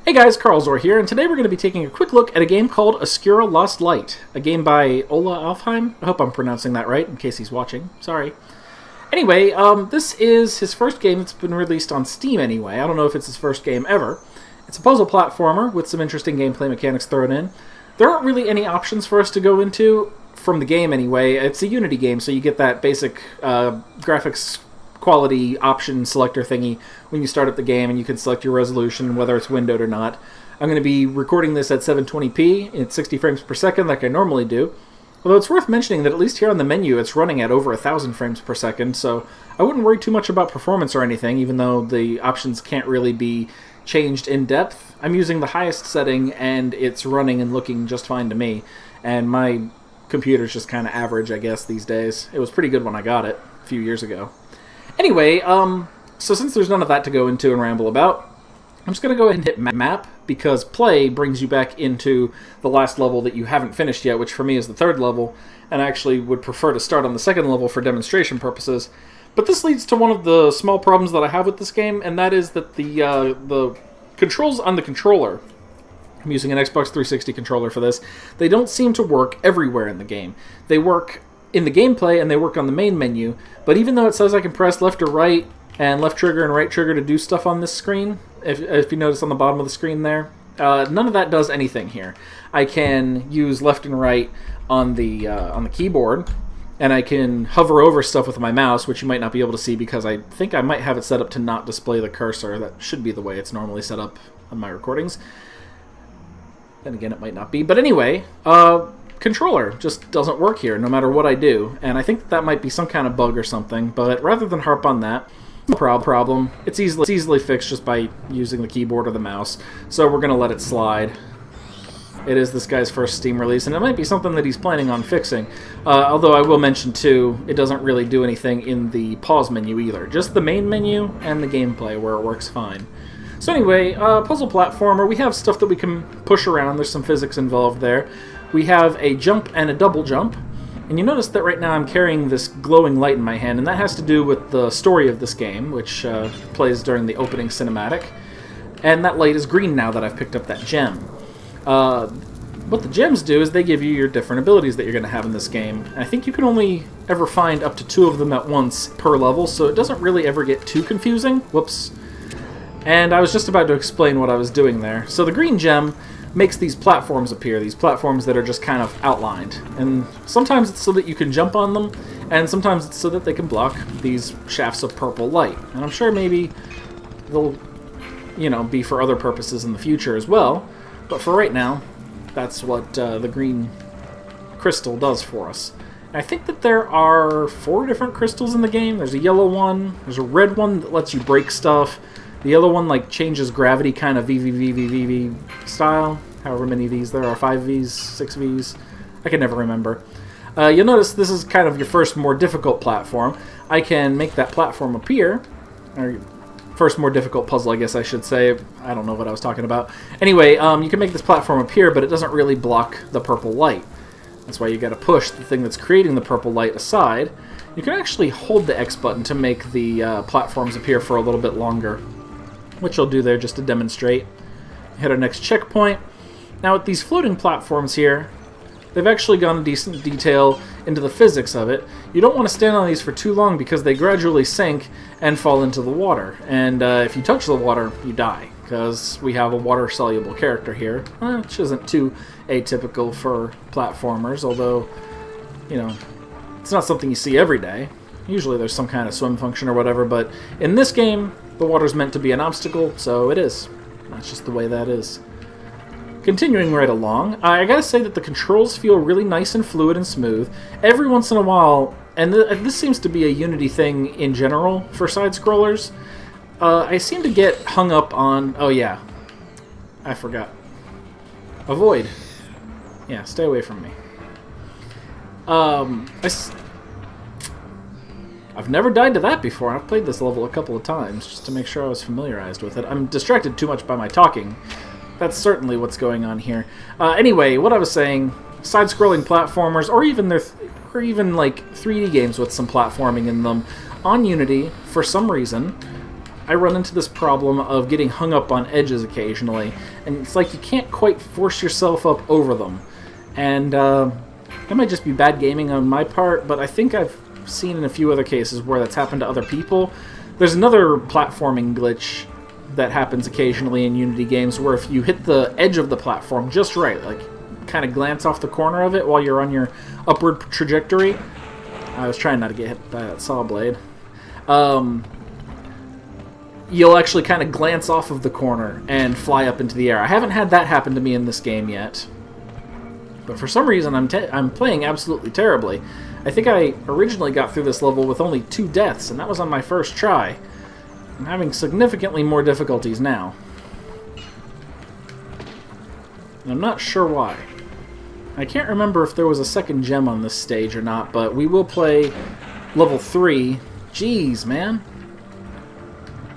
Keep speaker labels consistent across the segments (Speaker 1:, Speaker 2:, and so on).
Speaker 1: Hey guys, Carlz0r here, and today we're going to be taking a quick look at a game called Oscura Lost Light, a game by Ola Alfheim. I hope I'm pronouncing that right, in case he's watching. Sorry. Anyway, this is his first game that's been released on Steam anyway. I don't know if it's his first game ever. It's a puzzle platformer with some interesting gameplay mechanics thrown in. There aren't really any options for us to go into from the game anyway. It's a Unity game, so you get that basic graphics quality option selector thingy when you start up the game, and you can select your resolution, whether it's windowed or not. I'm going to be recording this at 720p at 60 frames per second like I normally do. Although it's worth mentioning that at least here on the menu it's running at over 1,000 frames per second, so I wouldn't worry too much about performance or anything, even though the options can't really be changed in depth. I'm using the highest setting and it's running and looking just fine to me, and my computer's just kind of average, I guess, these days. It was pretty good when I got it a few years ago. Anyway, so since there's none of that to go into and ramble about, I'm just going to go ahead and hit map, because play brings you back into the last level that you haven't finished yet, which for me is the third level, and I actually would prefer to start on the second level for demonstration purposes. But this leads to one of the small problems that I have with this game, and that is that the controls on the controller, I'm using an Xbox 360 controller for this, they don't seem to work everywhere in the game. They work in the gameplay and they work on the main menu, but even though it says I can press left or right and left trigger and right trigger to do stuff on this screen, if you notice on the bottom of the screen there, none of that does anything here. I can use left and right on the keyboard, and I can hover over stuff with my mouse, which you might not be able to see because I think I might have it set up to not display the cursor. That should be the way it's normally set up on my recordings. Then again, it might not be. But anyway, controller just doesn't work here no matter what I do, and I think that might be some kind of bug or something, but rather than harp on that, no problem. It's easily fixed just by using the keyboard or the mouse, so we're going to let it slide. It is this guy's first Steam release, and it might be something that he's planning on fixing, although I will mention too, it doesn't really do anything in the pause menu either, just the main menu and the gameplay where it works fine. So anyway, puzzle platformer, we have stuff that we can push around, there's some physics involved there. We have a jump and a double jump, and you notice that right now I'm carrying this glowing light in my hand, and that has to do with the story of this game, which plays during the opening cinematic. And that light is green now that I've picked up that gem. What the gems do is they give you your different abilities that you're going to have in this game. And I think you can only ever find up to 2 of them at once per level, so it doesn't really ever get too confusing. Whoops. And I was just about to explain what I was doing there. So the green gem makes these platforms appear, these platforms that are just kind of outlined. And sometimes it's so that you can jump on them, and sometimes it's so that they can block these shafts of purple light. And I'm sure maybe they'll, be for other purposes in the future as well. But for right now, that's what the green crystal does for us. And I think that there are 4 different crystals in the game. There's a yellow one, there's a red one that lets you break stuff. The other one changes gravity kind of VV style. However many V's there are, 5 V's, 6 V's. I can never remember. You'll notice this is kind of your first more difficult platform. I can make that platform appear, or first more difficult puzzle, I guess I should say. I don't know what I was talking about. Anyway, you can make this platform appear, but it doesn't really block the purple light. That's why you gotta push the thing that's creating the purple light aside. You can actually hold the X button to make the platforms appear for a little bit longer, which I'll do there just to demonstrate. Hit our next checkpoint. Now with these floating platforms here, they've actually gone in decent detail into the physics of it. You don't want to stand on these for too long because they gradually sink and fall into the water. And if you touch the water, you die, because we have a water-soluble character here, which isn't too atypical for platformers, although, it's not something you see every day. Usually there's some kind of swim function or whatever, but in this game, the water's meant to be an obstacle, so it is. That's just the way that is. Continuing right along, I gotta say that the controls feel really nice and fluid and smooth. Every once in a while, and this seems to be a Unity thing in general for side-scrollers, I seem to get hung up on... Oh yeah, I forgot. Avoid. Yeah, stay away from me. I've never died to that before. I've played this level a couple of times just to make sure I was familiarized with it. I'm distracted too much by my talking. That's certainly what's going on here. Anyway, what I was saying, side-scrolling platformers, or even 3D games with some platforming in them, on Unity, for some reason, I run into this problem of getting hung up on edges occasionally, and it's like you can't quite force yourself up over them. And that might just be bad gaming on my part, but I think I've seen in a few other cases where that's happened to other people. There's another platforming glitch that happens occasionally in Unity games where if you hit the edge of the platform just right, like kind of glance off the corner of it while you're on your upward trajectory. I was trying not to get hit by that saw blade. You'll actually kind of glance off of the corner and fly up into the air. I haven't had that happen to me in this game yet. But for some reason, I'm playing absolutely terribly. I think I originally got through this level with only 2 deaths, and that was on my first try. I'm having significantly more difficulties now. And I'm not sure why. I can't remember if there was a second gem on this stage or not, but we will play level 3. Jeez, man.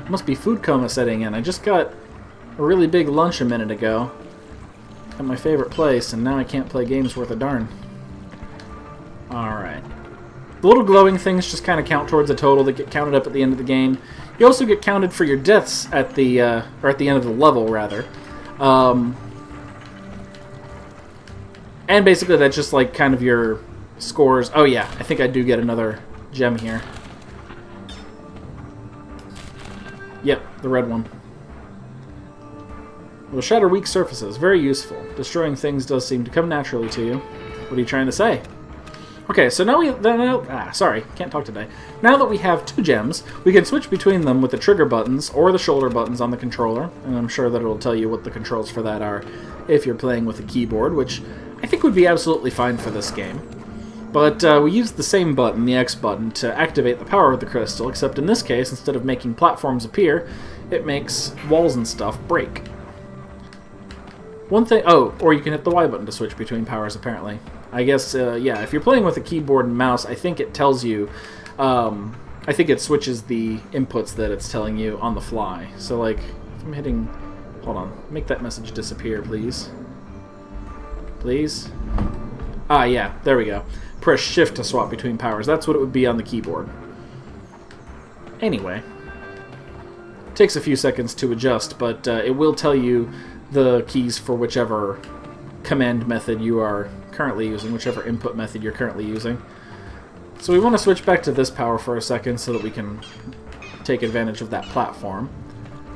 Speaker 1: Must be food coma setting in. I just got a really big lunch a minute ago at my favorite place, and now I can't play games worth a darn. Alright. The little glowing things just kind of count towards a total that get counted up at the end of the game. You also get counted for your deaths at the or at the end of the level, rather. And basically that's just like kind of your scores. Oh yeah, I think I do get another gem here. Yep, the red one. Will shatter weak surfaces. Very useful. Destroying things does seem to come naturally to you. What are you trying to say? Okay, so now sorry, can't talk today. Now that we have 2 gems, we can switch between them with the trigger buttons or the shoulder buttons on the controller, and I'm sure that it'll tell you what the controls for that are if you're playing with a keyboard, which I think would be absolutely fine for this game. But we use the same button, the X button, to activate the power of the crystal, except in this case, instead of making platforms appear, it makes walls and stuff break. One thing... Oh, or you can hit the Y button to switch between powers, apparently. I guess, yeah, if you're playing with a keyboard and mouse, I think it tells you... I think it switches the inputs that it's telling you on the fly. So, like, if I'm hitting... Hold on. Make that message disappear, please. Please? Ah, yeah. There we go. Press Shift to swap between powers. That's what it would be on the keyboard. Anyway. Takes a few seconds to adjust, but it will tell you the keys for whichever command method you are currently using, whichever input method you're currently using. So we want to switch back to this power for a second so that we can take advantage of that platform.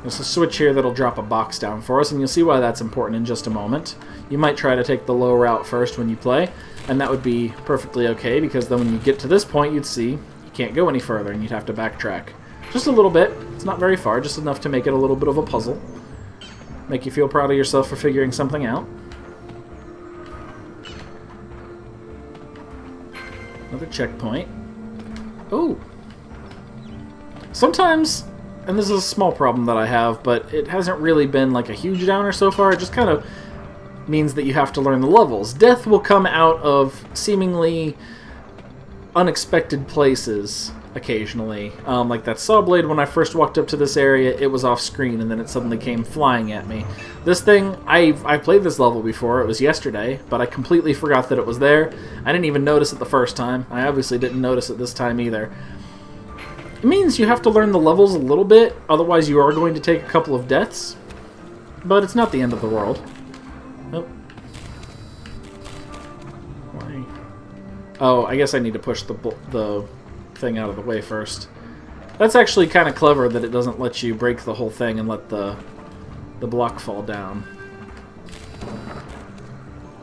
Speaker 1: There's a switch here that'll drop a box down for us, and you'll see why that's important in just a moment. You might try to take the low route first when you play, and that would be perfectly okay, because then when you get to this point, you'd see you can't go any further, and you'd have to backtrack. Just a little bit. It's not very far, just enough to make it a little bit of a puzzle. Make you feel proud of yourself for figuring something out. Another checkpoint. Oh! Sometimes, and this is a small problem that I have, but it hasn't really been like a huge downer so far, it just kind of means that you have to learn the levels. Death will come out of seemingly unexpected places occasionally. Like that saw blade, when I first walked up to this area, it was off screen and then it suddenly came flying at me. This thing, I've played this level before, it was yesterday, but I completely forgot that it was there. I didn't even notice it the first time. I obviously didn't notice it this time either. It means you have to learn the levels a little bit, otherwise you are going to take a couple of deaths, but it's not the end of the world. Nope. Why? Oh, I guess I need to push the thing out of the way first. That's actually kind of clever that it doesn't let you break the whole thing and let the block fall down.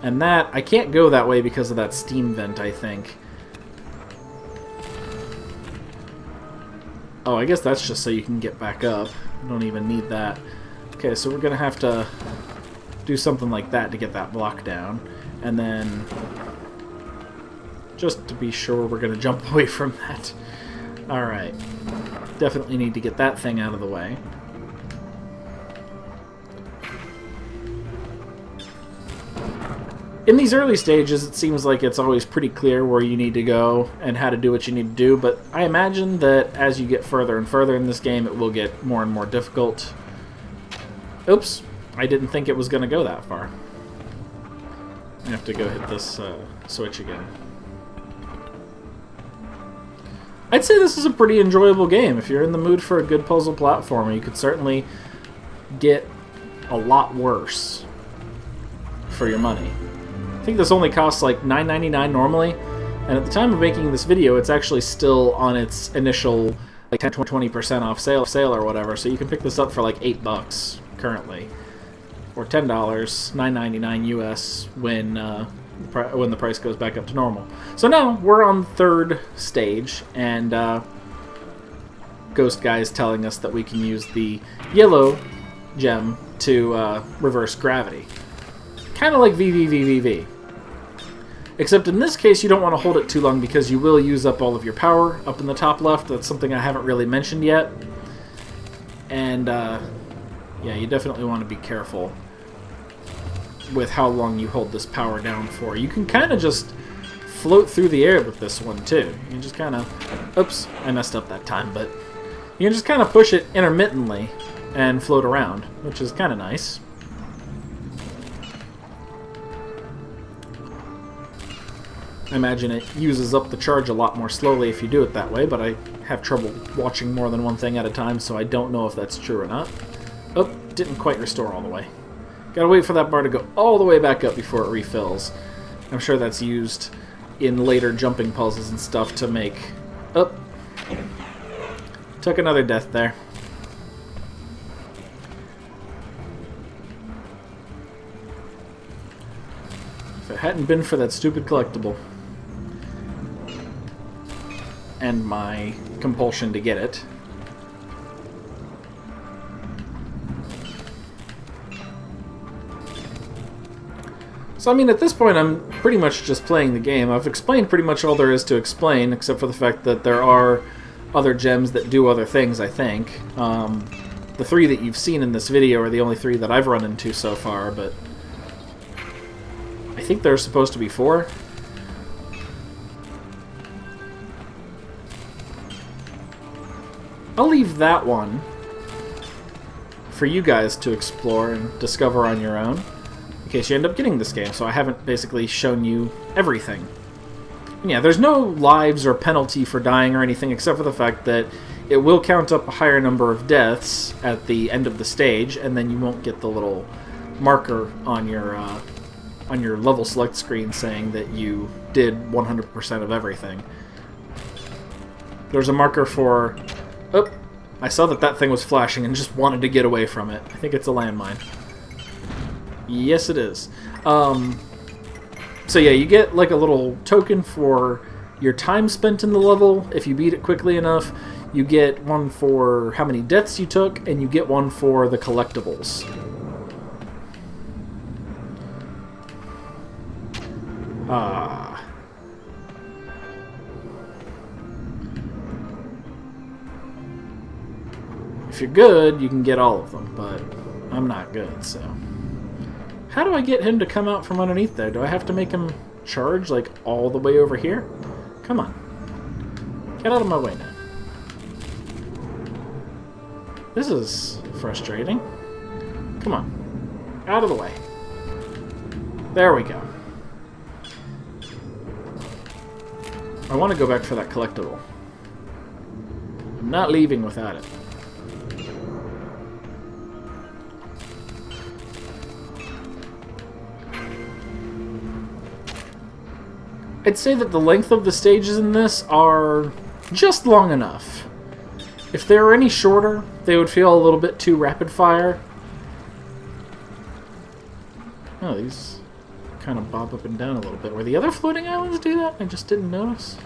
Speaker 1: And that, I can't go that way because of that steam vent, I think. Oh, I guess that's just so you can get back up. You don't even need that. Okay, so we're going to have to do something like that to get that block down. And then, just to be sure, we're going to jump away from that. Alright. Definitely need to get that thing out of the way. In these early stages, it seems like it's always pretty clear where you need to go and how to do what you need to do, but I imagine that as you get further and further in this game, it will get more and more difficult. Oops, I didn't think it was going to go that far. I have to go hit this switch again. I'd say this is a pretty enjoyable game. If you're in the mood for a good puzzle platformer, you could certainly get a lot worse for your money. I think this only costs like $9.99 normally, and at the time of making this video, it's actually still on its initial like 10-20% off sale or whatever, so you can pick this up for like $8 currently, or $10, $9.99 US when the price goes back up to normal. So now we're on third stage, and Ghost Guy is telling us that we can use the yellow gem to reverse gravity. Kind of like VVVVV. Except in this case, you don't want to hold it too long because you will use up all of your power up in the top left. That's something I haven't really mentioned yet. And, yeah, you definitely want to be careful with how long you hold this power down for. You can kind of just float through the air with this one, too. You can just kind of... Oops, I messed up that time, but... You can just kind of push it intermittently and float around, which is kind of nice. I imagine it uses up the charge a lot more slowly if you do it that way, but I have trouble watching more than one thing at a time, so I don't know if that's true or not. Oh, didn't quite restore all the way. Gotta wait for that bar to go all the way back up before it refills. I'm sure that's used in later jumping puzzles and stuff to make... Oh, took another death there. If it hadn't been for that stupid collectible and my compulsion to get it. So, I mean, at this point, I'm pretty much just playing the game. I've explained pretty much all there is to explain, except for the fact that there are other gems that do other things, I think. The three that you've seen in this video are the only three that I've run into so far, but I think there's supposed to be 4. I'll leave that one for you guys to explore and discover on your own, in case you end up getting this game, so I haven't basically shown you everything. And yeah, there's no lives or penalty for dying or anything, except for the fact that it will count up a higher number of deaths at the end of the stage, and then you won't get the little marker on your level select screen saying that you did 100% of everything. There's a marker for... Oh, I saw that thing was flashing and just wanted to get away from it. I think it's a landmine. Yes, it is. So yeah, you get like a little token for your time spent in the level. If you beat it quickly enough, you get one for how many deaths you took, and you get one for the collectibles. If you're good, you can get all of them, but I'm not good, so... How do I get him to come out from underneath there? Do I have to make him charge, like, all the way over here? Come on. Get out of my way now. This is frustrating. Come on. Out of the way. There we go. I want to go back for that collectible. I'm not leaving without it. I'd say that the length of the stages in this are just long enough. If they were any shorter, they would feel a little bit too rapid fire. Oh, these kind of bob up and down a little bit. Were the other floating islands do that? I just didn't notice.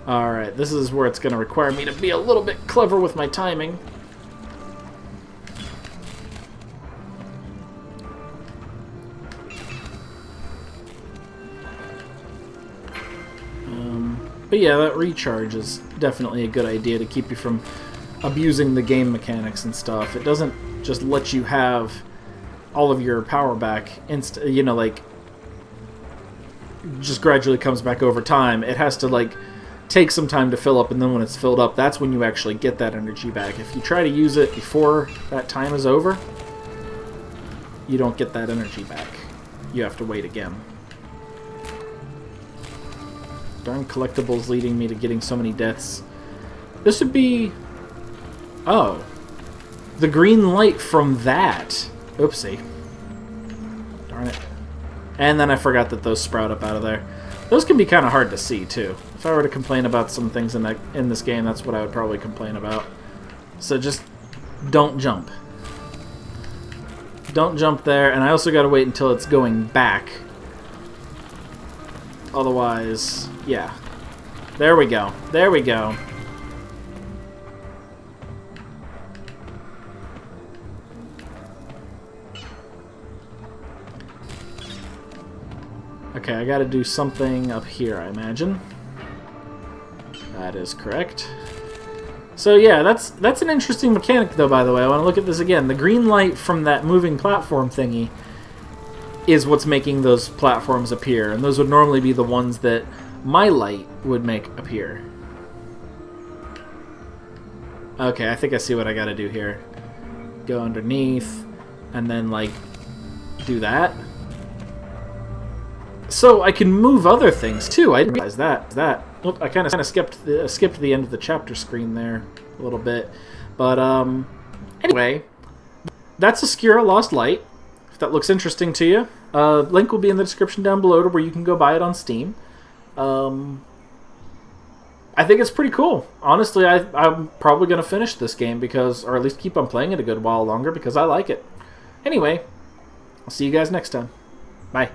Speaker 1: Alright, this is where it's going to require me to be a little bit clever with my timing. But yeah, that recharge is definitely a good idea to keep you from abusing the game mechanics and stuff. It doesn't just let you have all of your power back, you know, like, just gradually comes back over time. It has to, like, take some time to fill up, and then when it's filled up, that's when you actually get that energy back. If you try to use it before that time is over, you don't get that energy back. You have to wait again. Darn collectibles leading me to getting so many deaths. This would be... Oh. The green light from that. Oopsie. Darn it. And then I forgot that those sprout up out of there. Those can be kind of hard to see, too. If I were to complain about some things in this game, that's what I would probably complain about. So just don't jump. Don't jump there, and I also gotta wait until it's going back. Otherwise, yeah. There we go. There we go. Okay, I gotta do something up here, I imagine. That is correct. So yeah, that's an interesting mechanic, though, by the way. I want to look at this again. The green light from that moving platform thingy is what's making those platforms appear, and those would normally be the ones that my light would make appear. Okay, I think I see what I gotta do here. Go underneath, and then, like, do that. So I can move other things, too. I didn't realize that. Oop, I kind of skipped the end of the chapter screen there a little bit. But, anyway, that's Oscura Lost Light. If that looks interesting to you, link will be in the description down below to where you can go buy it on Steam. I think it's pretty cool. Honestly, I'm probably going to finish this game because, or at least keep on playing it a good while longer because I like it. Anyway, I'll see you guys next time. Bye.